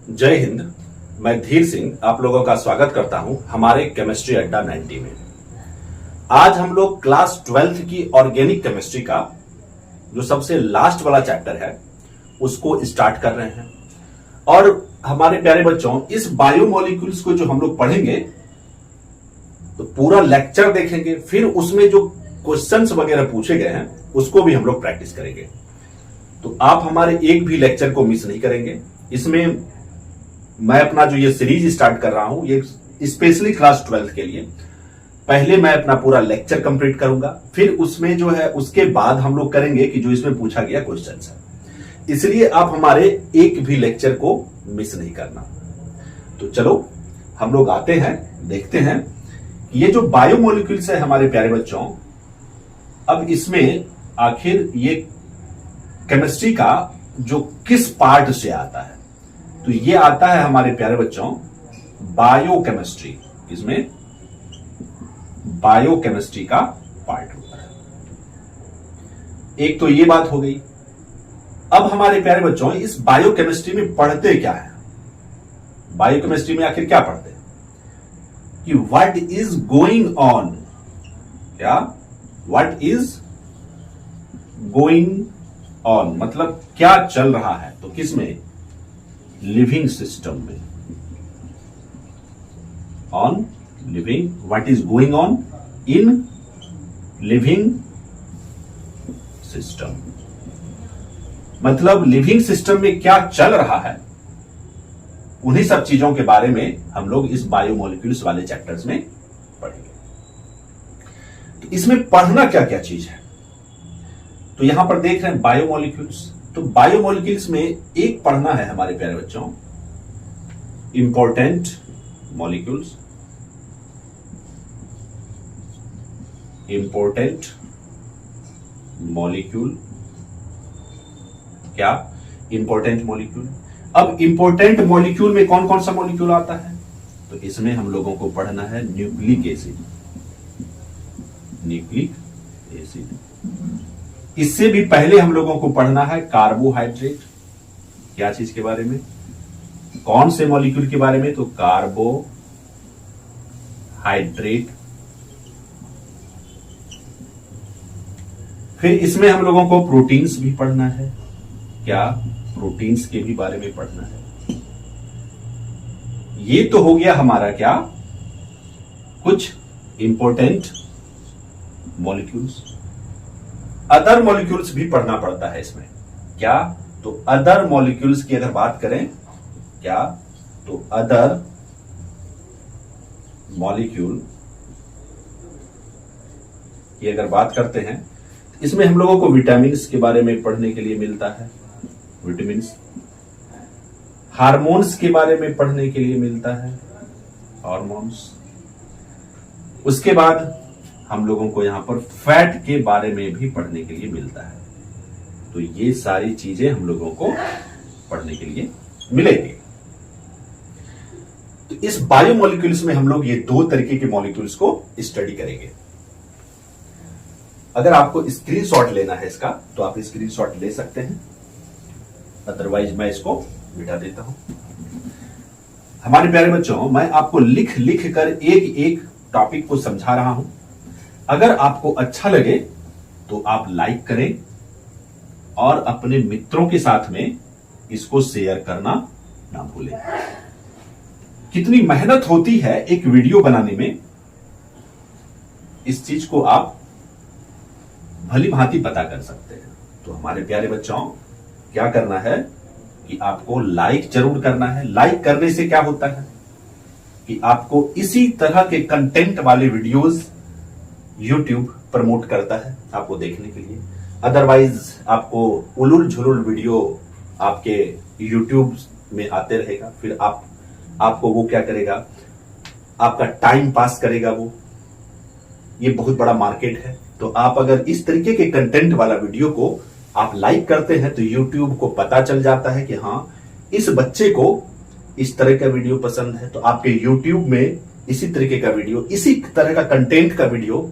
जय हिंद। मैं धीर सिंह आप लोगों का स्वागत करता हूं हमारे केमिस्ट्री अड्डा 90 में। आज हम लोग क्लास 12th की ऑर्गेनिक केमिस्ट्री का जो सबसे लास्ट वाला चैप्टर है उसको स्टार्ट कर रहे हैं। और हमारे प्यारे बच्चों, इस बायोमोलिक्यूल्स को जो हम लोग पढ़ेंगे तो पूरा लेक्चर देखेंगे, फिर उसमें जो क्वेश्चंस वगैरह पूछे गए हैं उसको भी हम लोग प्रैक्टिस करेंगे। तो आप हमारे एक भी लेक्चर को मिस नहीं करेंगे। इसमें मैं अपना जो ये सीरीज स्टार्ट कर रहा हूं ये स्पेशली क्लास 12th के लिए। पहले मैं अपना पूरा लेक्चर कंप्लीट करूंगा, फिर उसमें जो है उसके बाद हम लोग करेंगे कि जो इसमें पूछा गया क्वेश्चंस है। इसलिए आप हमारे एक भी लेक्चर को मिस नहीं करना। तो चलो हम लोग आते हैं, देखते हैं ये जो बायोमोलिक्यूल्स है हमारे प्यारे बच्चों, अब इसमें आखिर ये केमिस्ट्री का जो किस पार्ट से आता है। तो ये आता है हमारे प्यारे बच्चों बायोकेमिस्ट्री। इसमें बायोकेमिस्ट्री का पार्ट होता है। एक तो ये बात हो गई। अब हमारे प्यारे बच्चों इस बायोकेमिस्ट्री में पढ़ते क्या है, बायोकेमिस्ट्री में आखिर क्या पढ़ते हैं कि व्हाट इज गोइंग ऑन। क्या व्हाट इज गोइंग ऑन मतलब क्या चल रहा है। तो किसमें, लिविंग सिस्टम में। On living, what is going on in living system, मतलब लिविंग सिस्टम में क्या चल रहा है, उन्हीं सब चीजों के बारे में हम लोग इस बायोमोलिक्यूल्स वाले चैप्टर्स में पढ़ेंगे। तो इसमें पढ़ना क्या क्या चीज है, तो यहां पर देख रहे हैं बायोमोलिक्यूल्स। तो बायोमोलिक्यूल्स में एक पढ़ना है हमारे प्यारे बच्चों इंपॉर्टेंट मॉलिक्यूल्स। इंपॉर्टेंट मॉलिक्यूल, क्या इंपॉर्टेंट मॉलिक्यूल। अब इंपॉर्टेंट मॉलिक्यूल में कौन कौन सा मॉलिक्यूल आता है, तो इसमें हम लोगों को पढ़ना है न्यूक्लिक एसिड। Nucleic acid. इससे भी पहले हम लोगों को पढ़ना है कार्बोहाइड्रेट। क्या चीज के बारे में, कौन से मॉलिक्यूल के बारे में, तो कार्बोहाइड्रेट। फिर इसमें हम लोगों को प्रोटीन्स भी पढ़ना है। क्या प्रोटीन्स के भी बारे में पढ़ना है। ये तो हो गया हमारा क्या, कुछ इंपॉर्टेंट मॉलिक्यूल्स। अदर मॉलिक्यूल्स भी पढ़ना पड़ता है इसमें। क्या, तो अदर मॉलिक्यूल्स की अगर बात करें, क्या, तो अदर मॉलिक्यूल की अगर बात करते हैं, इसमें हम लोगों को विटामिन के बारे में पढ़ने के लिए मिलता है। विटामिन, हार्मोन्स के बारे में पढ़ने के लिए मिलता है, हार्मोन्स। उसके बाद हम लोगों को यहां पर फैट के बारे में भी पढ़ने के लिए मिलता है। तो ये सारी चीजें हम लोगों को पढ़ने के लिए मिलेंगी। तो इस बायोमोलिक्यूल्स में हम लोग ये दो तरीके के मॉलिक्यूल्स को स्टडी करेंगे। अगर आपको स्क्रीनशॉट लेना है इसका तो आप स्क्रीनशॉट ले सकते हैं, अदरवाइज मैं इसको मिटा देता हूं। हमारे प्यारे बच्चों, मैं आपको लिख लिख कर एक एक टॉपिक को समझा रहा हूं। अगर आपको अच्छा लगे तो आप लाइक करें और अपने मित्रों के साथ में इसको शेयर करना ना भूलें। कितनी मेहनत होती है एक वीडियो बनाने में, इस चीज को आप भली भांति पता कर सकते हैं। तो हमारे प्यारे बच्चों, क्या करना है कि आपको लाइक जरूर करना है। लाइक करने से क्या होता है कि आपको इसी तरह के कंटेंट वाले वीडियोस YouTube प्रमोट करता है आपको देखने के लिए। अदरवाइज आपको उलुल झुलुल वीडियो आपके YouTube में आते रहेगा, फिर आपको वो क्या करेगा, आपका टाइम पास करेगा वो। ये बहुत बड़ा मार्केट है। तो आप अगर इस तरीके के कंटेंट वाला वीडियो को आप लाइक करते हैं तो YouTube को पता चल जाता है कि हाँ, इस बच्चे को इस तरह का वीडियो पसंद है। तो आपके YouTube में इसी तरीके का वीडियो, इसी तरह का कंटेंट का वीडियो,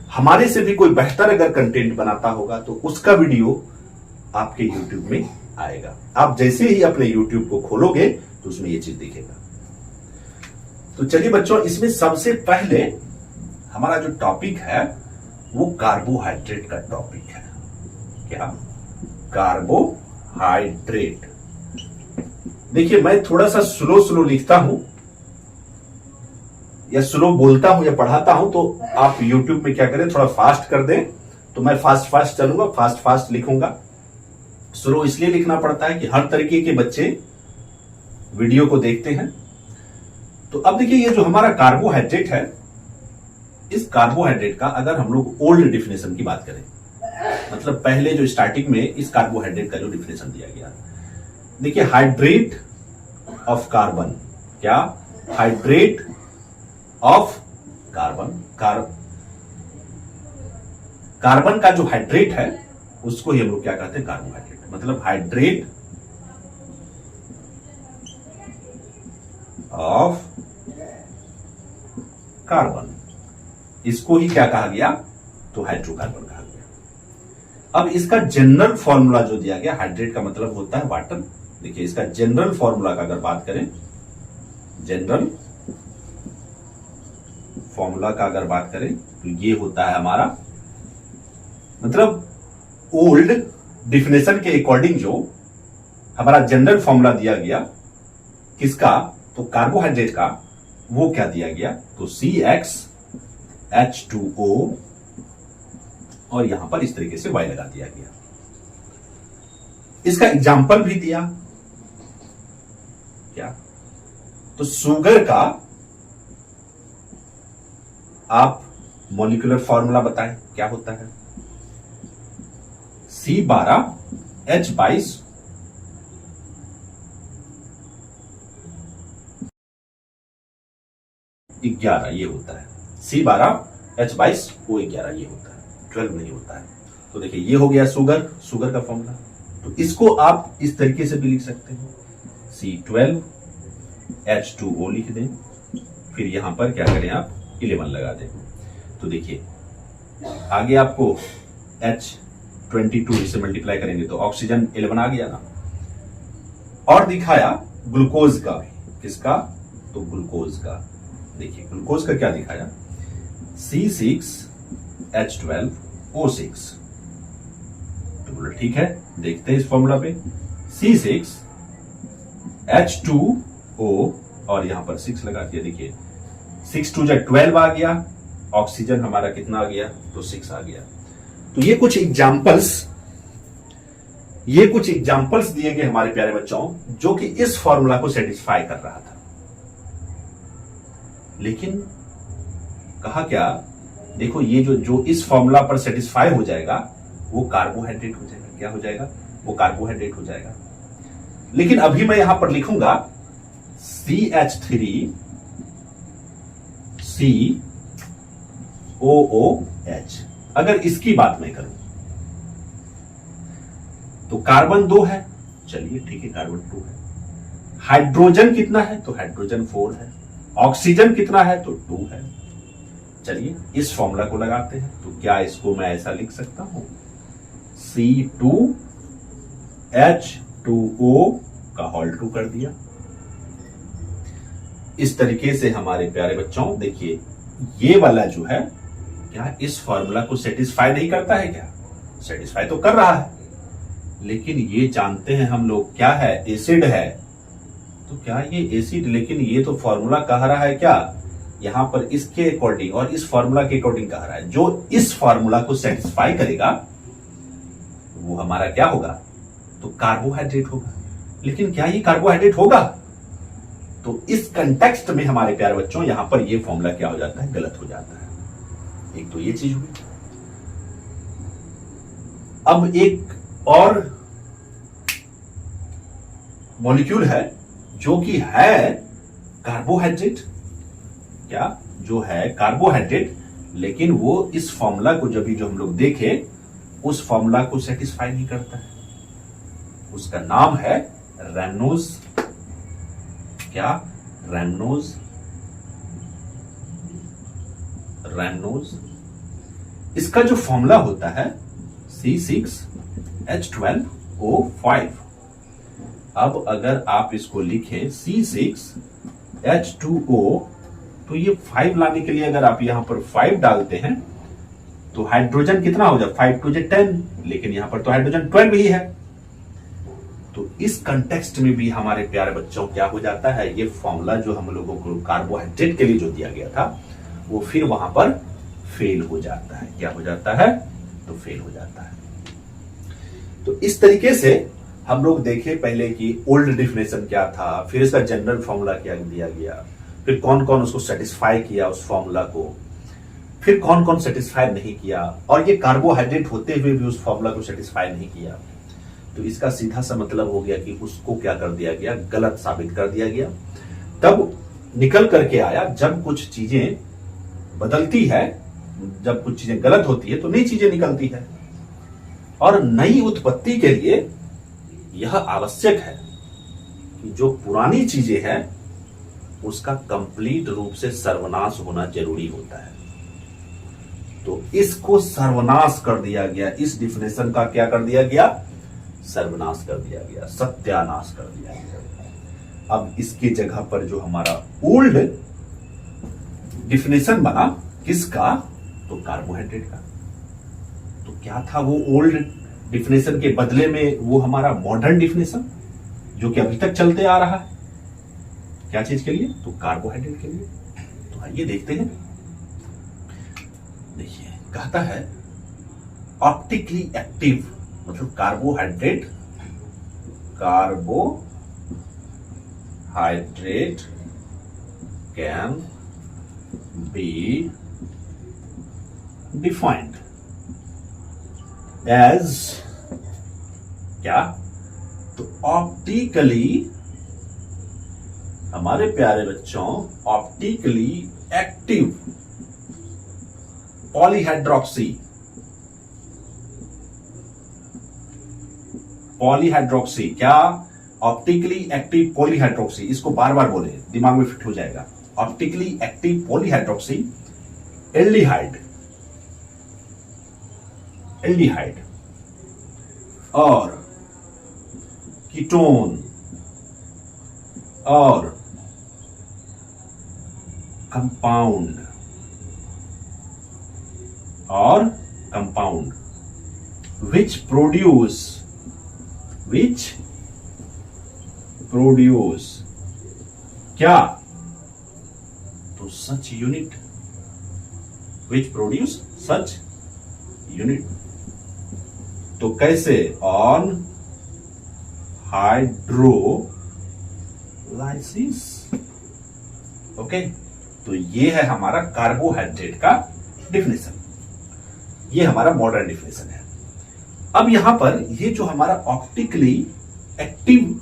हमारे से भी कोई बेहतर अगर कंटेंट बनाता होगा तो उसका वीडियो आपके YouTube में आएगा। आप जैसे ही अपने YouTube को खोलोगे तो उसमें ये चीज दिखेगा। तो चलिए बच्चों, इसमें सबसे पहले हमारा जो टॉपिक है वो कार्बोहाइड्रेट का टॉपिक है। क्या? कार्बोहाइड्रेट। देखिए, मैं थोड़ा सा स्लो लिखता हूं या स्लो बोलता हूं या पढ़ाता हूं, तो आप YouTube में क्या करें, थोड़ा फास्ट कर दें, तो मैं फास्ट चलूंगा, फास्ट लिखूंगा। स्लो इसलिए लिखना पड़ता है कि हर तरीके के बच्चे वीडियो को देखते हैं। तो अब देखिए, ये जो हमारा कार्बोहाइड्रेट है, इस कार्बोहाइड्रेट का अगर हम लोग ओल्ड डिफिनेशन की बात करें, मतलब पहले जो स्टार्टिंग में इस कार्बोहाइड्रेट का जो डिफिनेशन दिया गया, देखिए, हाइड्रेट ऑफ कार्बन। क्या? Hydrate of carbon. कार्बन का जो हाइड्रेट है उसको ही हम लोग क्या कहते हैं? कार्बोहाइड्रेट। मतलब हाइड्रेट ऑफ कार्बन, इसको ही क्या कहा गया? तो हाइड्रोकार्बन कहा गया। अब इसका जनरल फॉर्मूला जो दिया गया, हाइड्रेट का मतलब होता है वाटर। देखिए, इसका जनरल फॉर्मूला का अगर बात करें, जनरल फॉर्मूला का अगर बात करें तो ये होता है हमारा, मतलब ओल्ड डिफिनेशन के अकॉर्डिंग जो हमारा जनरल फॉर्मूला दिया गया, किसका? तो कार्बोहाइड्रेट का। वो क्या दिया गया? तो CxH2O, और यहां पर इस तरीके से Y लगा दिया गया। इसका एग्जाम्पल भी दिया। क्या? तो शुगर का आप मॉलिक्यूलर फॉर्मूला बताएं, क्या होता है? C12H22 11, ये होता है। C12H22O11 ये होता है, 12 नहीं होता है। तो देखिए, ये हो गया शुगर का फॉर्मूला। तो इसको आप इस तरीके से भी लिख सकते हैं, C12H2O लिख दें, फिर यहां पर क्या करें, आप 11 लगा दें। तो देखिए, आगे आपको H22 से मल्टीप्लाई करेंगे तो ऑक्सीजन 11 आ गया ना। और दिखाया ग्लूकोज का भी। किसका? तो ग्लूकोज का। देखिए, ग्लूकोज का क्या दिखाया? C6H12O6। तो बोलो ठीक है, देखते हैं इस फॉर्मूला पे। C6H2O और यहां पर 6 लगा दिया। देखिए, 6 2 12 आ गया, ऑक्सीजन हमारा कितना आ गया? तो 6 आ गया। तो ये कुछ एग्जाम्पल्स दिए गए हमारे प्यारे बच्चों, जो कि इस फॉर्मूला को सेटिस्फाई कर रहा था। लेकिन कहा क्या? देखो, ये जो इस फॉर्मूला पर सेटिस्फाई हो जाएगा वो कार्बोहाइड्रेट हो जाएगा। क्या हो जाएगा? वो कार्बोहाइड्रेट हो जाएगा। लेकिन अभी मैं यहां पर लिखूंगा CH3COOH। अगर इसकी बात मैं करूं तो कार्बन 2 है, चलिए ठीक है, कार्बन 2 है। हाइड्रोजन कितना है? तो हाइड्रोजन 4 है। ऑक्सीजन कितना है? तो 2 है। चलिए इस फॉर्मूला को लगाते हैं। तो क्या इसको मैं ऐसा लिख सकता हूं? C2H2O का होल 2 कर दिया। इस तरीके से हमारे प्यारे बच्चों, देखिए, ये वाला जो है, क्या इस फॉर्मूला को सेटिस्फाई नहीं करता है? क्या सेटिस्फाई तो कर रहा है, लेकिन ये जानते हैं हम लोग क्या है? एसिड है। तो क्या ये एसिड, लेकिन ये तो फॉर्मूला कह रहा है क्या? यहां पर इसके अकॉर्डिंग और इस फॉर्मूला के अकॉर्डिंग कह रहा है, जो इस फॉर्मूला को सेटिस्फाई करेगा वो हमारा क्या होगा? तो कार्बोहाइड्रेट होगा। लेकिन क्या ये कार्बोहाइड्रेट होगा? तो इस कंटेक्स्ट में हमारे प्यारे बच्चों, यहां पर ये फॉर्मूला क्या हो जाता है? गलत हो जाता है। एक तो ये चीज हुई। अब एक और मॉलिक्यूल है जो कि है कार्बोहाइड्रेट। क्या? जो है कार्बोहाइड्रेट, लेकिन वो इस फॉर्मूला को जब भी जो हम लोग देखें, उस फॉर्मूला को सेटिस्फाई नहीं करता है। उसका नाम है रैमनोज। क्या? रैमनोज। इसका जो फॉर्मूला होता है C6H12O5। अब अगर आप इसको लिखें C6H2O, तो ये 5 लाने के लिए अगर आप यहां पर 5 डालते हैं तो हाइड्रोजन कितना हो जाए, 5 2 10, लेकिन यहां पर तो हाइड्रोजन 12 ही है। तो इस कंटेक्स्ट में भी हमारे प्यारे बच्चों क्या हो जाता है, ये फॉर्मूला जो हम लोगों को कार्बोहाइड्रेट के लिए जो दिया गया था वो फिर वहां पर फेल हो जाता है। क्या हो जाता है, तो फेल हो जाता है। तो इस तरीके से हम लोग देखे पहले कि ओल्ड डिफिनेशन क्या था, फिर इसका जनरल फॉर्मूला क्या दिया गया, फिर कौन कौन उसको सेटिस्फाई किया उस फॉर्मूला को, फिर कौन कौन सेटिस्फाई नहीं किया, और ये कार्बोहाइड्रेट होते हुए भी उस फॉर्मूला को सेटिस्फाई नहीं किया। तो इसका सीधा सा मतलब हो गया कि उसको क्या कर दिया गया, गलत साबित कर दिया गया। तब निकल करके आया जब कुछ चीजें बदलती है, जब कुछ चीजें गलत होती है तो नई चीजें निकलती है, और नई उत्पत्ति के लिए यह आवश्यक है कि जो पुरानी चीजें हैं उसका कंप्लीट रूप से सर्वनाश होना जरूरी होता है। तो इसको सर्वनाश कर दिया गया, इस डिफिनेशन का क्या कर दिया गया, सर्वनाश कर दिया गया, सत्यानाश कर दिया गया। अब इसकी जगह पर जो हमारा ओल्ड डिफिनेशन बना, किसका, तो कार्बोहाइड्रेट का। तो क्या था वो ओल्ड डिफिनेशन के बदले में वो हमारा मॉडर्न डिफिनेशन जो कि अभी तक चलते आ रहा है, क्या चीज के लिए, तो कार्बोहाइड्रेट के लिए। तो आइए देखते हैं। देखिए कहता है ऑप्टिकली एक्टिव, मतलब carbohydrate can be defined as क्या, तो ऑप्टिकली, हमारे प्यारे बच्चों, ऑप्टिकली एक्टिव पॉलीहाइड्रोक्सी क्या, ऑप्टिकली एक्टिव पॉलीहाइड्रोक्सी, इसको बार बार बोले, दिमाग में फिट हो जाएगा। ऑप्टिकली एक्टिव पॉलीहाइड्रोक्सी एल्डिहाइड और कीटोन और कंपाउंड which produce क्या, तो such unit, which produce such unit। तो कैसे, ऑन हाइड्रोलाइसिस। ओके, तो ये है हमारा कार्बोहाइड्रेट का डिफिनेशन, ये हमारा मॉडर्न डिफिनेशन है। अब यहां पर ये जो हमारा ऑप्टिकली एक्टिव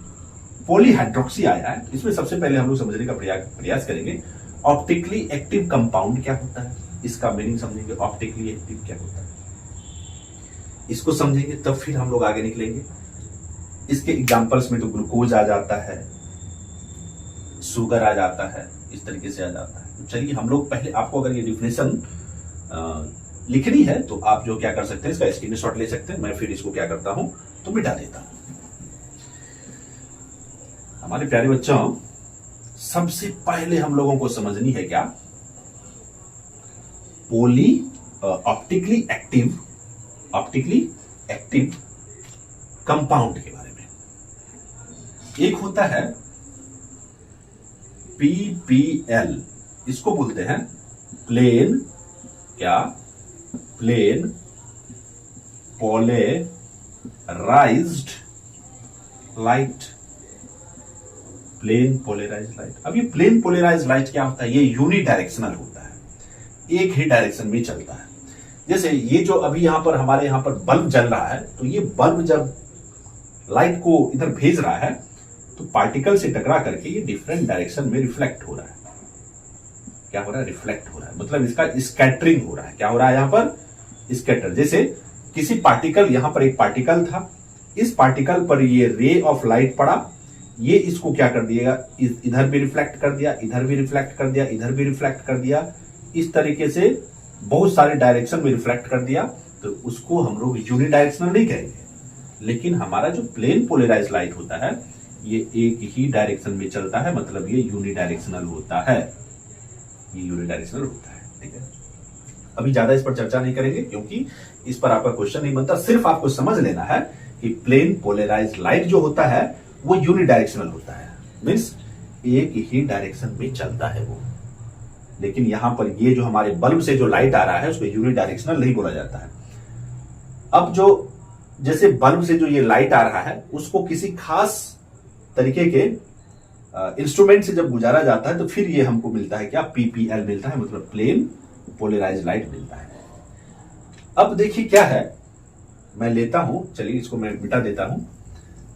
पॉलीहाइड्रोक्सी आया है, इसमें सबसे पहले हम लोग समझने का प्रयास करेंगे ऑप्टिकली एक्टिव कंपाउंड क्या होता है, इसका मीनिंग समझेंगे। ऑप्टिकली एक्टिव क्या होता है इसको समझेंगे, तब फिर हम लोग आगे निकलेंगे। इसके एग्जांपल्स में तो ग्लूकोज आ जाता है, शुगर आ जाता है, इस तरीके से आ जाता है। तो चलिए हम लोग पहले, आपको अगर ये डिफिनेशन लिखनी है तो आप जो क्या कर सकते हैं, इसका स्क्रीनशॉट ले सकते हैं। मैं फिर इसको क्या करता हूं, तो मिटा देता हूं। हमारे प्यारे बच्चों, सबसे पहले हम लोगों को समझनी है क्या, ऑप्टिकली एक्टिव कंपाउंड के बारे में। एक होता है PPL, इसको बोलते हैं plane polarised light. Plane polarised light. अब ये प्लेन पोलराइज्ड लाइट क्या होता है, ये यूनिडायरेक्शनल होता है, एक ही डायरेक्शन में चलता है। जैसे ये जो अभी यहां पर हमारे यहां पर बल्ब जल रहा है, तो ये बल्ब जब लाइट को इधर भेज रहा है तो पार्टिकल से टकरा करके ये डिफरेंट डायरेक्शन में रिफ्लेक्ट हो रहा है। क्या हो रहा है, रिफ्लेक्ट हो रहा है, मतलब इसका स्कैटरिंग हो रहा है। क्या हो रहा है यहां पर, स्कैटर। जैसे किसी पार्टिकल, यहां पर एक पार्टिकल था, इस पार्टिकल पर ये रे ऑफ लाइट पड़ा, ये इसको क्या कर दिएगा, इधर भी रिफ्लेक्ट कर दिया, इधर भी रिफ्लेक्ट कर दिया, इधर भी रिफ्लेक्ट कर दिया, इस तरीके से बहुत सारे डायरेक्शन में रिफ्लेक्ट कर दिया। तो उसको हम लोग यूनिडायरेक्शनल नहीं कहेंगे, लेकिन हमारा जो प्लेन पोलराइज्ड लाइट होता है ये एक ही डायरेक्शन में चलता है, मतलब ये यूनिडायरेक्शनल होता है, ये यूनिडायरेक्शनल होता है। ठीक है, अभी ज्यादा इस पर चर्चा नहीं करेंगे क्योंकि इस पर आपका क्वेश्चन नहीं बनता। सिर्फ आपको समझ लेना है कि प्लेन पोलराइज्ड लाइट जो होता है वो यूनिडायरेक्शनल होता है, मींस एक ही डायरेक्शन में चलता है वो। लेकिन यहां पर ये जो हमारे बल्ब से जो लाइट आ रहा है उसको यूनिडायरेक्शनल नहीं बोला जाता है। अब जो जैसे बल्ब से जो ये लाइट आ रहा है उसको किसी खास तरीके के इंस्ट्रूमेंट से जब गुजारा जाता है तो फिर ये हमको मिलता है क्या, पीपीएल मिलता है, मतलब प्लेन पोलराइज्ड लाइट मिलता है। अब देखिए क्या है, मैं लेता हूं, चलिए इसको मैं मिटा देता हूं।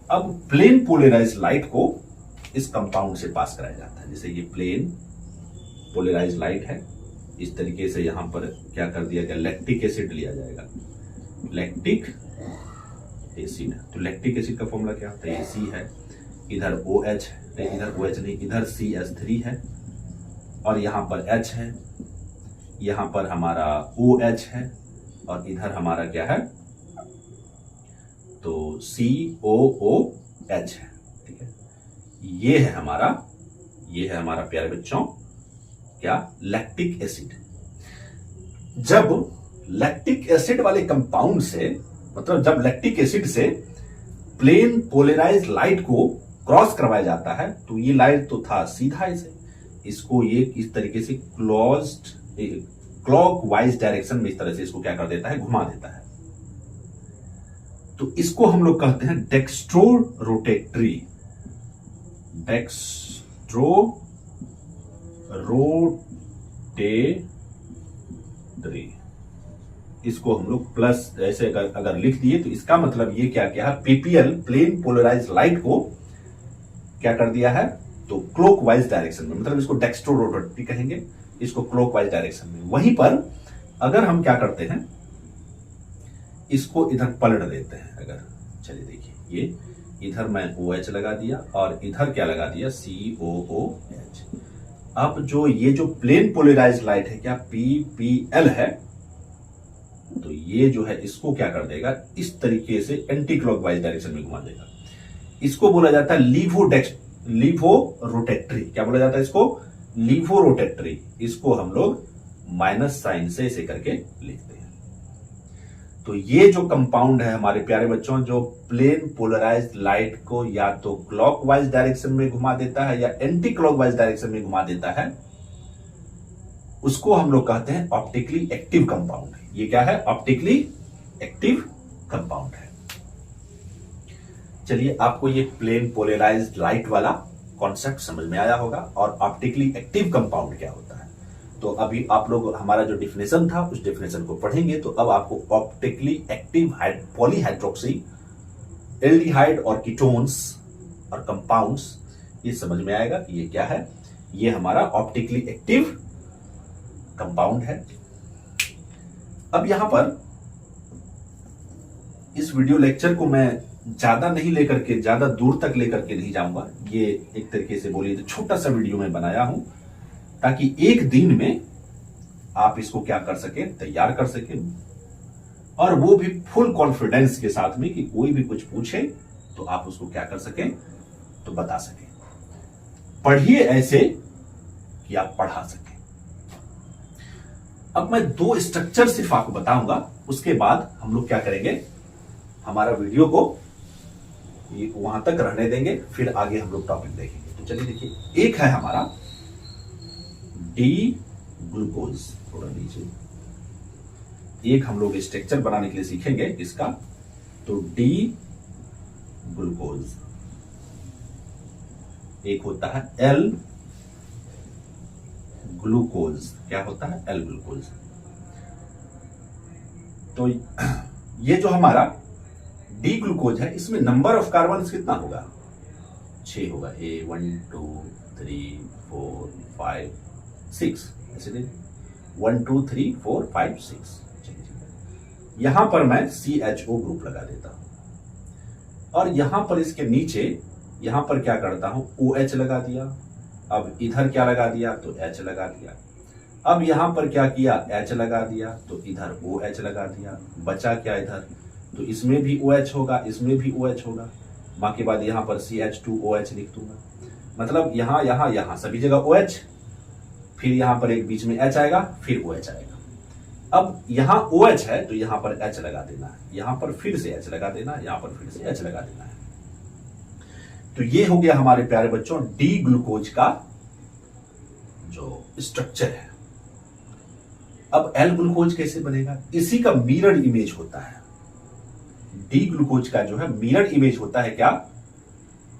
अब प्लेन पोलराइज्ड लाइट को इस कंपाउंड से पास कराया जाता है। जैसे ये प्लेन पोलराइज्ड लाइट है, इस तरीके से यहां पर क्या कर दिया गया, लैक्टिक एसिड लिया जाएगा, लैक्टिक एसिड। तो लैक्टिक एसिड का फॉर्मूला क्या होता है, ये सी है, इधर OH है, इधर OH नहीं, इधर CH3 है और यहां पर H है, यहां पर हमारा OH है और इधर हमारा क्या है, तो COOH है। ठीक है, ये है हमारा प्यारे बच्चों क्या, लैक्टिक एसिड। जब लैक्टिक एसिड वाले कंपाउंड से, मतलब जब लैक्टिक एसिड से प्लेन पोलराइज्ड लाइट को क्रॉस करवाया जाता है तो ये लाइट तो था सीधा इसे, इसको ये इस तरीके से क्लॉकवाइज डायरेक्शन में इस तरह से इसको क्या कर देता है, घुमा देता है। तो इसको हम लोग कहते हैं डेक्स्ट्रो रोटेटरी, डेक्स्ट्रो रोटेटरी। इसको हम लोग प्लस ऐसे अगर लिख दिए तो इसका मतलब ये क्या क्या है, पीपीएल प्लेन पोलराइज्ड लाइट को क्या कर दिया है, तो क्लॉकवाइज डायरेक्शन में, मतलब इसको डेक्स्ट्रो रोटेटरी कहेंगे, इसको क्लॉकवाइज डायरेक्शन में। वहीं पर अगर हम क्या करते हैं, इसको इधर पलट देते हैं, अगर चलिए देखिए ये इधर मैं OH लगा दिया और इधर क्या लगा दिया, COOH। अब जो ये जो प्लेन पोलराइज्ड लाइट है क्या, PPL है, तो ये जो है इसको क्या कर देगा, इस तरीके से एंटी क्लॉकवाइज डायरेक्शन में घुमा देगा। इसको बोला जाता है लीवो रोटेटरी। क्या बोला जाता है इसको, लीवो रोटेटरी। इसको हम लोग माइनस साइन से इसे करके लिखते हैं। तो ये जो कंपाउंड है हमारे प्यारे बच्चों, जो प्लेन पोलराइज्ड लाइट को या तो क्लॉकवाइज डायरेक्शन में घुमा देता है या एंटी क्लॉकवाइज डायरेक्शन में घुमा देता है, उसको हम लोग कहते हैं ऑप्टिकली एक्टिव कंपाउंड। ये क्या है, ऑप्टिकली एक्टिव कंपाउंड है। चलिए आपको ये प्लेन पोलराइज्ड लाइट वाला कॉन्सेप्ट समझ में आया होगा और ऑप्टिकली एक्टिव कंपाउंड क्या होता है। तो अभी आप लोग हमारा जो डिफिनेशन था उस डिफिनेशन को पढ़ेंगे तो अब आपको ऑप्टिकली एक्टिव पॉलीहाइड्रोक्सी, एल्डिहाइड और कीटोन्स और कंपाउंड्स ये समझ में आएगा कि ये क्या है। ये हमारा ऑप्टिकली एक्टिव कंपाउंड है। अब यहां पर इस वीडियो लेक्चर को मैं ज्यादा नहीं लेकर के, ज्यादा दूर तक लेकर के नहीं जाऊंगा। ये एक तरीके से बोलिए तो छोटा सा वीडियो मैं बनाया हूं ताकि एक दिन में आप इसको क्या कर सके, तैयार कर सके, और वो भी फुल कॉन्फिडेंस के साथ में कि कोई भी कुछ पूछे तो आप उसको क्या कर सके, तो बता सके। पढ़िए ऐसे कि आप पढ़ा सके। अब मैं दो स्ट्रक्चर सिर्फ आपको बताऊंगा, उसके बाद हम लोग क्या करेंगे, हमारा वीडियो को वहां तक रहने देंगे, फिर आगे हम लोग टॉपिक देखेंगे। तो चलिए देखिए, एक है हमारा डी ग्लूकोज, थोड़ा नीचे, एक हम लोग स्ट्रक्चर बनाने के लिए सीखेंगे इसका, तो डी ग्लूकोज। एक होता है एल ग्लूकोज। क्या होता है, एल ग्लूकोज। तो ये जो हमारा डी ग्लूकोज है, इसमें नंबर ऑफ कार्बन कितना होगा, 6 होगा। 1 2 3 4 5 6, ऐसे देखिए 1 2 3 4 5 6। यहां पर मैं CHO ग्रुप लगा देता हूं और यहां पर इसके नीचे यहां पर क्या करता हूं, OH लगा दिया। अब इधर क्या लगा दिया, तो H लगा दिया। अब यहां पर क्या किया, H लगा दिया, तो इधर OH लगा दिया। बचा क्या इधर, तो इसमें भी OH होगा, इसमें भी OH होगा। बाकी बाद यहां पर CH2OH लिख दूंगा। मतलब यहां यहां यहां सभी जगह OH, फिर यहां पर एक बीच में H आएगा, फिर OH आएगा। अब यहां OH है तो यहां पर H लगा देना है, यहां पर फिर से H लगा देना है, यहां पर फिर से H लगा देना है। तो ये हो गया हमारे प्यारे बच्चों डी ग्लूकोज का जो स्ट्रक्चर है। अब एल ग्लूकोज कैसे बनेगा? इसी का मिरर इमेज होता है। डी ग्लूकोज का जो है मिरर इमेज होता है क्या?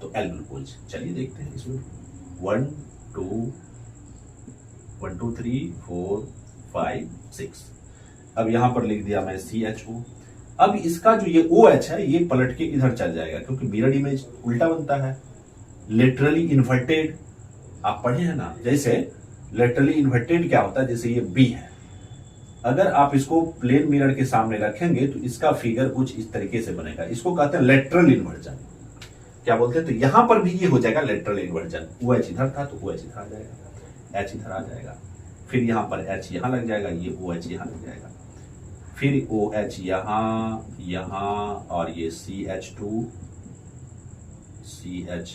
तो एल ग्लूकोज। चलिए देखते हैं इसमें 1 2 3 4 5 6। अब यहां पर लिख दिया मैं CHO। अब इसका जो ये OH है ये पलट के इधर चल जाएगा, क्योंकि मिरर इमेज उल्टा बनता है, लेटरली इन्वर्टेड। आप पढ़े हैं ना, जैसे लेटरली इन्वर्टेड क्या होता है, जैसे ये B है, अगर आप इसको प्लेन मिरर के सामने रखेंगे तो इसका फिगर कुछ इस तरीके से बनेगा। इसको कहते हैं लेटरल इन्वर्जन। क्या बोलते हैं? तो यहां पर भी ये हो जाएगा लेटरल इन्वर्जन। OH इधर था तो OH इधर आ जाएगा, H इधर आ जाएगा, फिर यहां पर H यहां लग जाएगा, ये OH यहां लग जाएगा, फिर OH यहां और ये CH2 CH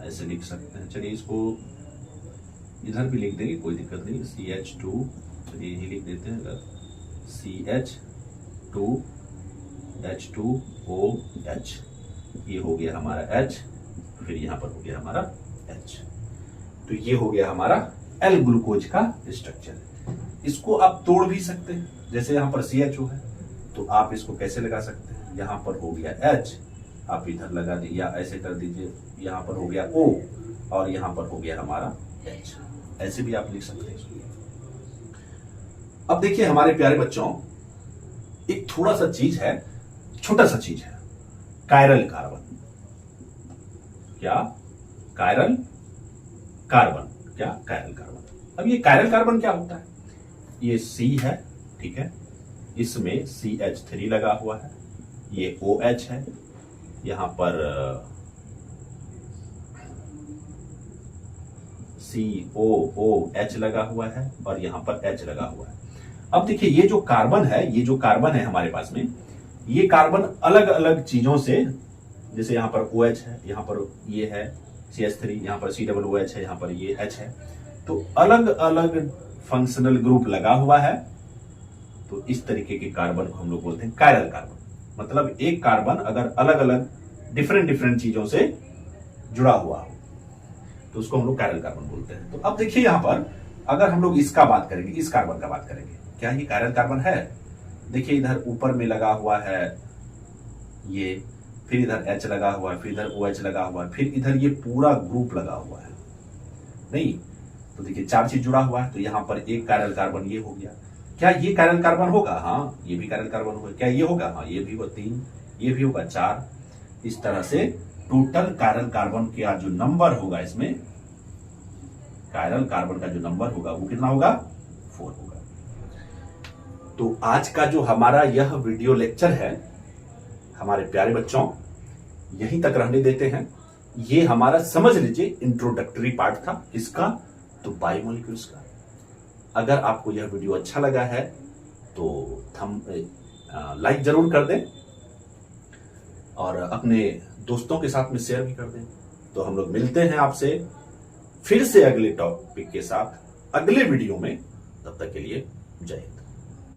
ऐसे लिख सकते हैं। चलिए इसको इधर भी लिख देंगे, कोई दिक्कत नहीं। CH2 चलिए यही लिख देते हैं, अगर CH2 H2OH ये हो गया हमारा H, फिर यहां पर हो गया हमारा H। तो ये हो गया हमारा एल ग्लूकोज का स्ट्रक्चर। इसको आप तोड़ भी सकते हैं, जैसे यहां पर CHO है तो आप इसको कैसे लगा सकते हैं? यहां पर हो गया H, आप इधर लगा दीजिए या ऐसे कर दीजिए, यहां पर हो गया O और यहां पर हो गया हमारा H। ऐसे भी आप लिख सकते हैं इसको। अब देखिए हमारे प्यारे बच्चों, एक थोड़ा सा चीज है, छोटा सा चीज है, कायरल कार्बन। क्या? Chiral carbon. क्या? Chiral carbon. अब ये कायरल कार्बन क्या होता है? ये C है, ठीक है, इसमें CH3 लगा हुआ है, ये OH है, यहां पर COOH लगा हुआ है और यहां पर H लगा हुआ है। अब देखिए ये जो कार्बन है, ये जो कार्बन है हमारे पास में, ये कार्बन अलग अलग चीजों से, जैसे यहां पर OH है, यहां पर ये है CH3, यहां पर COOH है, यहां पर ये H है, तो अलग अलग फंक्शनल ग्रुप लगा हुआ है। तो इस तरीके के कार्बन को हम लोग बोलते हैं कायरल कार्बन। मतलब एक कार्बन अगर अलग अलग डिफरेंट चीजों से जुड़ा हुआ हो तो उसको हम लोग कायरल कार्बन बोलते हैं। तो अब देखिए यहां पर अगर हम लोग इसका बात करेंगे, इस कार्बन का बात करेंगे, क्या ये कायरल कार्बन है? देखिए इधर ऊपर में लगा हुआ है ये, फिर इधर H लगा हुआ है, फिर इधर OH लगा हुआ है, फिर इधर ये पूरा ग्रुप लगा हुआ है। नहीं तो देखिए 4 चीज जुड़ा हुआ है, तो यहां पर एक कायरल कार्बन ये हो गया। क्या ये कायरल कार्बन होगा? हाँ, ये भी कायरल कार्बन होगा। क्या ये होगा? हाँ, ये भी होगा 3, ये भी होगा 4। इस तरह से टोटल कायरल कार्बन का जो नंबर होगा, इसमें कायरल कार्बन का जो नंबर होगा वो कितना होगा? 4 होगा। तो आज का जो हमारा यह वीडियो लेक्चर है हमारे प्यारे बच्चों, यहीं तक रहने देते हैं। ये हमारा समझ लीजिए इंट्रोडक्टरी पार्ट था इसका, तो बायोमोलिक्यूल्स का। अगर आपको यह वीडियो अच्छा लगा है तो हम लाइक जरूर कर दें और अपने दोस्तों के साथ में शेयर भी कर दें। तो हम लोग मिलते हैं आपसे फिर से अगले टॉपिक के साथ अगले वीडियो में। तब तक के लिए जय हिंद।